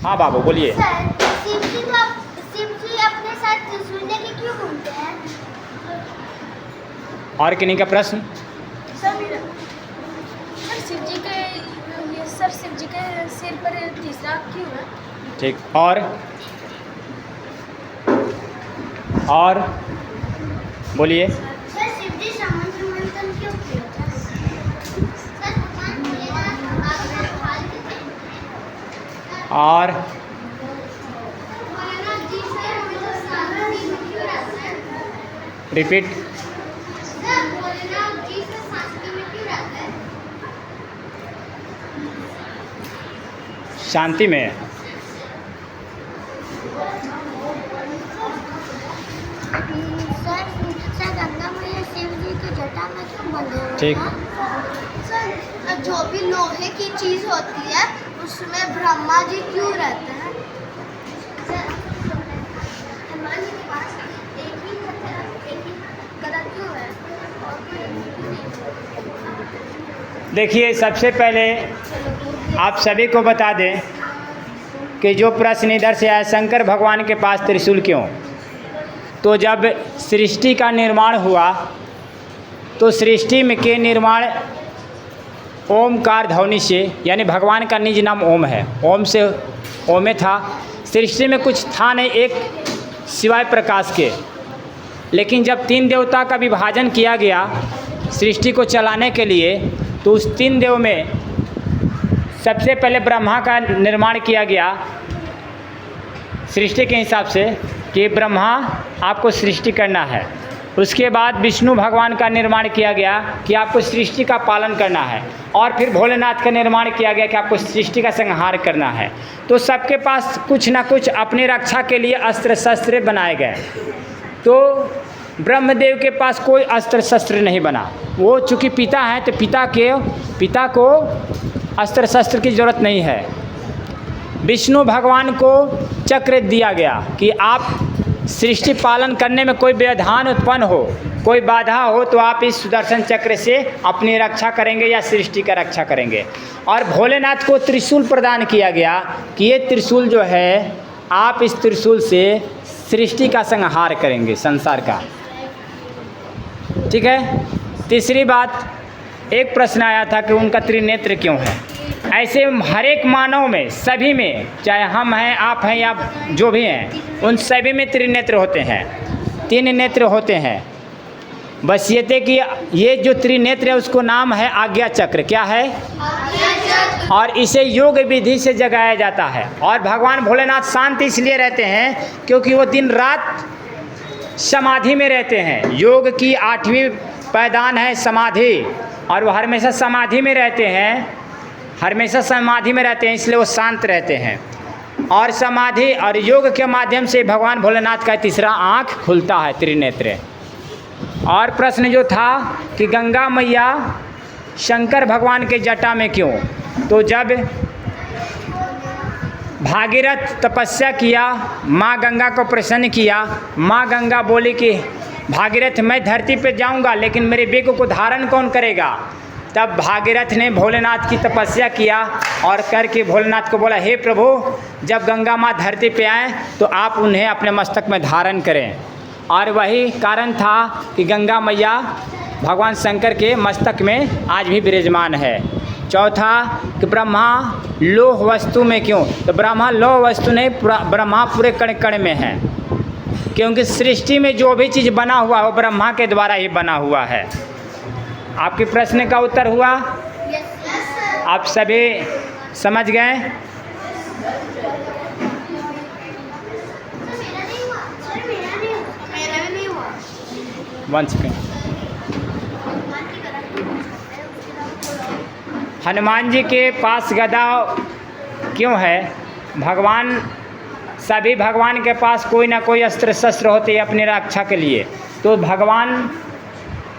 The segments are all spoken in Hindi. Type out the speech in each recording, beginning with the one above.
हाँ बाबू बोलिए। सर, शिव जी अपने साथ त्रिशूल लेके क्यों घूमते हैं? और किन्हीं का प्रश्न? शिव जी के सिर पर तीसरा क्यों है? ठीक। और बोलिए। सर, शिव जी समुद्र मंथन क्यों किए होते हैं? सर, भगवान भोलेनाथ आपने हाल के थे। और भोलेनाथ जी से हमेशा शांति में क्यों रहते हैं? रिपीट। सर, भोलेनाथ जी से शांति में क्यों रहते हैं? शांति में। सर, गंगा मैया शिव जी के जटा में क्यों बंधे हुए हैं? ठीक। सर, जो भी लोहे की चीज होती है उसमें ब्रह्मा जी क्यों रहते हैं? सर, हनुमान जी के पास एक ही गदा क्यों है? देखिए, सबसे पहले आप सभी को बता दें कि जो प्रश्न इधर से आया, शंकर भगवान के पास त्रिशूल क्यों? तो जब सृष्टि का निर्माण हुआ तो सृष्टि में के निर्माण ओमकार ध्वनि से, यानी भगवान का निज नाम ओम है, ओम से ओमे था। सृष्टि में कुछ था नहीं एक सिवाय प्रकाश के। लेकिन जब तीन देवता का विभाजन किया गया सृष्टि को चलाने के लिए, तो उस तीन देव में सबसे पहले ब्रह्मा का निर्माण किया गया सृष्टि के हिसाब से कि ब्रह्मा आपको सृष्टि करना है। उसके बाद विष्णु भगवान का निर्माण किया गया कि आपको सृष्टि का पालन करना है। और फिर भोलेनाथ का निर्माण किया गया कि आपको सृष्टि का संहार करना है। तो सबके पास कुछ ना कुछ अपनी रक्षा के लिए अस्त्र शस्त्र बनाए गए। तो ब्रह्मदेव के पास कोई अस्त्र शस्त्र नहीं बना। वो चूँकि पिता हैं तो पिता को अस्त्र शस्त्र की ज़रूरत नहीं है। विष्णु भगवान को चक्र दिया गया कि आप सृष्टि पालन करने में कोई व्यवधान उत्पन्न हो, कोई बाधा हो, तो आप इस सुदर्शन चक्र से अपनी रक्षा करेंगे या सृष्टि का रक्षा करेंगे। और भोलेनाथ को त्रिशूल प्रदान किया गया कि ये त्रिशूल जो है, आप इस त्रिशूल से सृष्टि का संहार करेंगे, संसार का। ठीक है। तीसरी बात, एक प्रश्न आया था कि उनका त्रिनेत्र क्यों है। ऐसे हर एक मानव में, सभी में, चाहे हम हैं, आप हैं या जो भी हैं, उन सभी में त्रिनेत्र होते हैं, तीन नेत्र होते हैं। बस ये थे कि ये जो त्रिनेत्र है उसको नाम है आज्ञा चक्र। क्या है? और इसे योग विधि से जगाया जाता है। और भगवान भोलेनाथ शांत इसलिए रहते हैं क्योंकि वो दिन रात समाधि में रहते हैं। योग की 8वीं पैदान है समाधि, और वो हमेशा समाधि में रहते हैं, इसलिए वो शांत रहते हैं। और समाधि और योग के माध्यम से भगवान भोलेनाथ का तीसरा आँख खुलता है, त्रिनेत्र। और प्रश्न जो था कि गंगा मैया शंकर भगवान के जटा में क्यों? तो जब भागीरथ तपस्या किया, माँ गंगा को प्रसन्न किया, माँ गंगा बोली कि भागीरथ मैं धरती पे जाऊंगा लेकिन मेरे बेटे को धारण कौन करेगा? तब भागीरथ ने भोलेनाथ की तपस्या किया और करके भोलेनाथ को बोला, हे प्रभु, जब गंगा माँ धरती पे आए तो आप उन्हें अपने मस्तक में धारण करें। और वही कारण था कि गंगा मैया भगवान शंकर के मस्तक में आज भी विराजमान है। चौथा कि ब्रह्मा लोह वस्तु में क्यों? तो ब्रह्मा लोह वस्तु नहीं, ब्रह्मा पूरे कण कण में है, क्योंकि सृष्टि में जो भी चीज़ बना हुआ है वो ब्रह्मा के द्वारा ही बना हुआ है। आपके प्रश्न का उत्तर हुआ? आप सभी समझ गए? One second. हनुमान जी के पास गदा क्यों है? सभी भगवान के पास कोई ना कोई अस्त्र शस्त्र होते हैं अपनी रक्षा के लिए। तो भगवान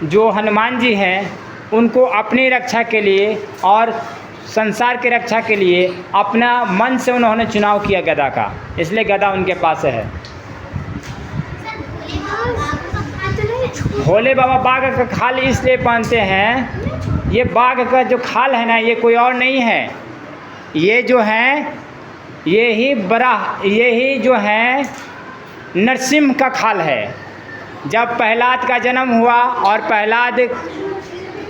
जो हनुमान जी हैं उनको अपनी रक्षा के लिए और संसार की रक्षा के लिए अपना मन से उन्होंने चुनाव किया गदा का, इसलिए गदा उनके पास है। भोले बाबा बाघ का खाल इसलिए पहनते हैं, ये बाघ का जो खाल है ना, ये कोई और नहीं है, ये जो है यही जो है नरसिंह का खाल है। जब प्रहलाद का जन्म हुआ और प्रहलाद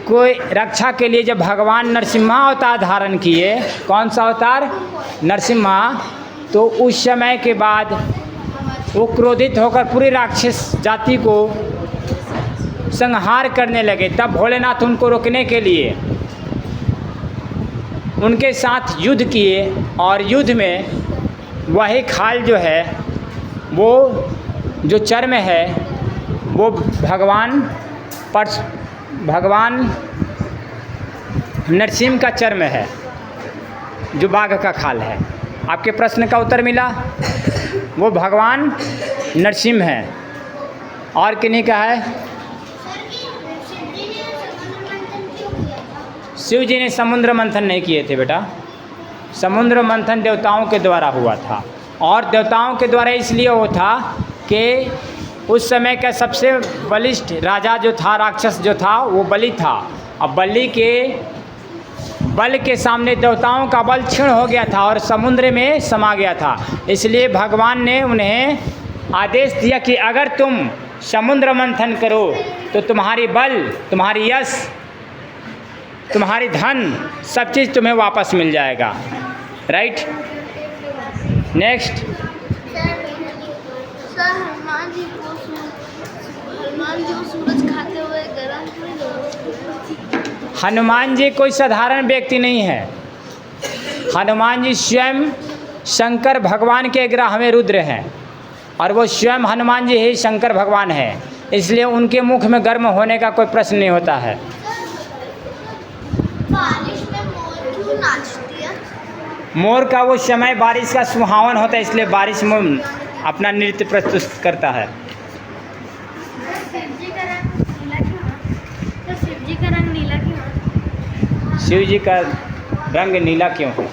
कोई रक्षा के लिए जब भगवान नरसिम्हा अवतार धारण किए, कौन सा अवतार? नरसिम्हा। तो उस समय के बाद वो क्रोधित होकर पूरी राक्षस जाति को संहार करने लगे। तब भोलेनाथ उनको रोकने के लिए उनके साथ युद्ध किए और युद्ध में वही खाल जो है, वो जो चर्म है, वो भगवान नरसिंह का चर्म है, जो बाघ का खाल है। आपके प्रश्न का उत्तर मिला, वो भगवान नरसिंह है। और किन्हीं का है? शिव जी ने समुद्र मंथन नहीं किए थे बेटा। समुद्र मंथन देवताओं के द्वारा हुआ था, और देवताओं के द्वारा इसलिए वो था कि उस समय का सबसे बलिष्ठ राजा जो था, राक्षस जो था, वो बलि था। अब बलि के बल के सामने देवताओं का बल क्षीण हो गया था और समुद्र में समा गया था। इसलिए भगवान ने उन्हें आदेश दिया कि अगर तुम समुद्र मंथन करो तो तुम्हारी बल, तुम्हारी यश, तुम्हारी धन, सब चीज़ तुम्हें वापस मिल जाएगा। Right, next. Sir Hanuman ji को सूरज खाते हुए गर्म क्यों नहीं? हनुमान जी कोई साधारण व्यक्ति नहीं है। हनुमान जी स्वयं शंकर भगवान के 11वें रुद्र हैं, और वो स्वयं हनुमान जी ही शंकर भगवान हैं। इसलिए उनके मुख में गर्म होने का कोई प्रश्न नहीं होता है। बारिश में मोर क्यों नाचती है? मोर का वो समय बारिश का सुहावन होता है, इसलिए बारिश में अपना नृत्य प्रस्तुत करता है। शिव जी का रंग नीला क्यों है? तो शिव जी का रंग नीला क्यों है? शिव जी का रंग नीला क्यों है?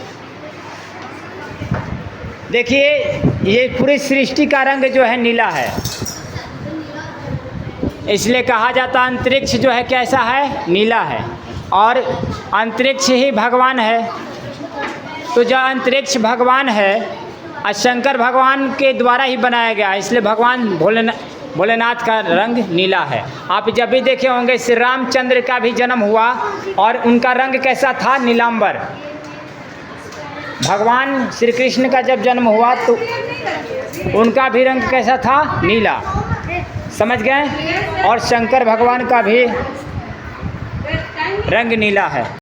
देखिए, ये पूरी सृष्टि का रंग जो है नीला है। इसलिए कहा जाता है अंतरिक्ष जो है कैसा है? नीला है। और अंतरिक्ष ही भगवान है। तो जो अंतरिक्ष भगवान है शंकर भगवान के द्वारा ही बनाया गया है, इसलिए भगवान भोलेनाथ का रंग नीला है। आप जब भी देखे होंगे श्री रामचंद्र का भी जन्म हुआ और उनका रंग कैसा था? नीलांबर। भगवान श्री कृष्ण का जब जन्म हुआ तो उनका भी रंग कैसा था? नीला। समझ गए? और शंकर भगवान का भी रंग नीला है।